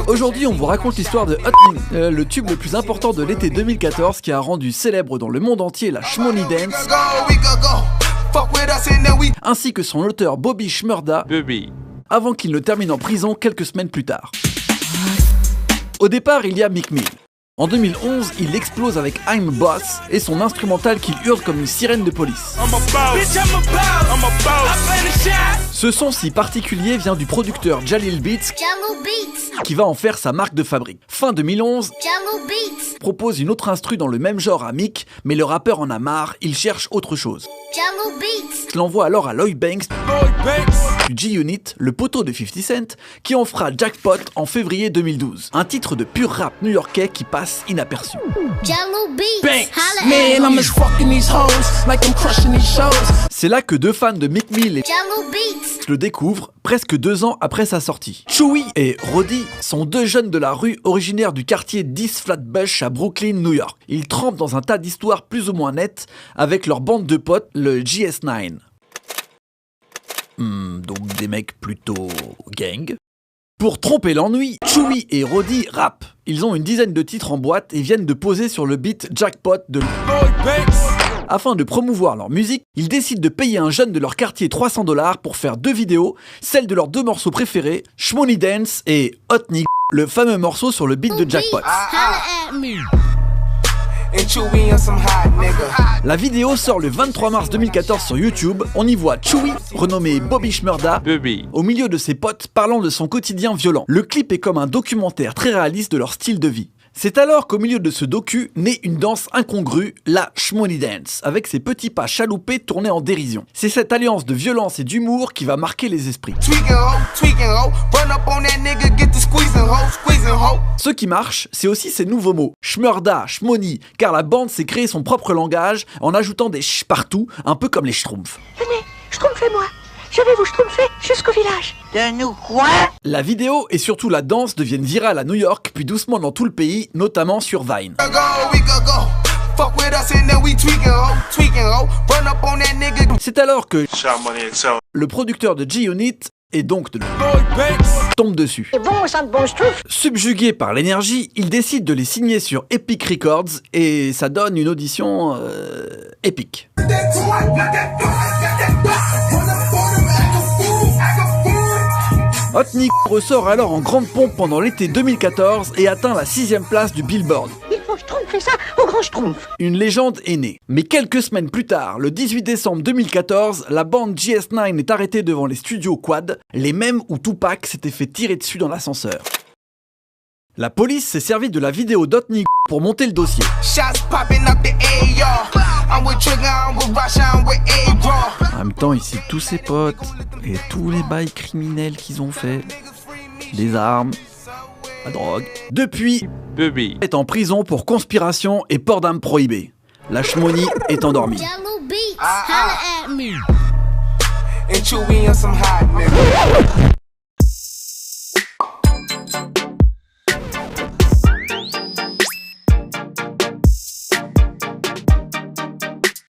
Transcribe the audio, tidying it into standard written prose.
Aujourd'hui, on vous raconte l'histoire de Hot Nigga, le tube le plus important de l'été 2014 qui a rendu célèbre dans le monde entier la Shmoney Dance, ainsi que son auteur Bobby Shmurda, avant qu'il ne termine en prison quelques semaines plus tard. Au départ, il y a Meek Mill. En 2011, il explose avec I'm a Boss et son instrumental qu'il hurle comme une sirène de police. Ce son si particulier vient du producteur Jalil Beats, qui va en faire sa marque de fabrique. Fin 2011, propose une autre instru dans le même genre à Meek, mais le rappeur en a marre, il cherche autre chose. L'envoie alors à Lloyd Banks du G-Unit, le poteau de 50 Cent, qui en fera Jackpot en février 2012. Un titre de pur rap new-yorkais qui passe inaperçu. C'est là que deux fans de Meek Mill et le découvrent presque 2 ans après sa sortie. Chewy et Roddy sont deux jeunes de la rue originaires du quartier 10 Flatbush à Brooklyn, New York. Ils trempent dans un tas d'histoires plus ou moins nettes avec leur bande de potes, le GS9. Donc des mecs plutôt gang. Pour tromper l'ennui, Chewy et Roddy rappent. Ils ont une dizaine de titres en boîte et viennent de poser sur le beat Jackpot de Lloyd Banks. Afin de promouvoir leur musique, ils décident de payer un jeune de leur quartier $300 pour faire 2 vidéos, celle de leurs 2 morceaux préférés, Shmoney Dance et Hot Nigga, le fameux morceau sur le beat de Jackpot. La vidéo sort le 23 mars 2014 sur YouTube. On y voit Chewy, renommé Bobby Shmurda, au milieu de ses potes parlant de son quotidien violent. Le clip est comme un documentaire très réaliste de leur style de vie. C'est alors qu'au milieu de ce docu naît une danse incongrue, la Shmoney Dance, avec ses petits pas chaloupés tournés en dérision. C'est cette alliance de violence et d'humour qui va marquer les esprits. Ce qui marche, c'est aussi ces nouveaux mots, Shmurda, Shmoney, car la bande s'est créé son propre langage en ajoutant des ch partout, un peu comme les schtroumpfs. Venez, schtroumpfez-moi. Je vais vous schtroumpfer jusqu'au village. De nous quoi? La vidéo et surtout la danse deviennent virales à New York, puis doucement dans tout le pays, notamment sur Vine. C'est alors que le producteur de G-Unit, et donc de Lloyd Banks, tombe dessus. C'est bon, ça de bon schtroumpf. Subjugué par l'énergie, il décide de les signer sur Epic Records et ça donne une audition épique. Hot Nigga ressort alors en grande pompe pendant l'été 2014 et atteint la 6e place du Billboard. Il faut schtroumpfer ça au grand schtroumpf. Une légende est née. Mais quelques semaines plus tard, le 18 décembre 2014, la bande GS9 est arrêtée devant les studios Quad, les mêmes où Tupac s'était fait tirer dessus dans l'ascenseur. La police s'est servie de la vidéo d'Hot Nigga pour monter le dossier. En même temps, il cite tous ses potes et tous les bails criminels qu'ils ont fait. Des armes, la drogue. Depuis, Bobby est en prison pour conspiration et port d'armes prohibées. La Shmoney est endormie.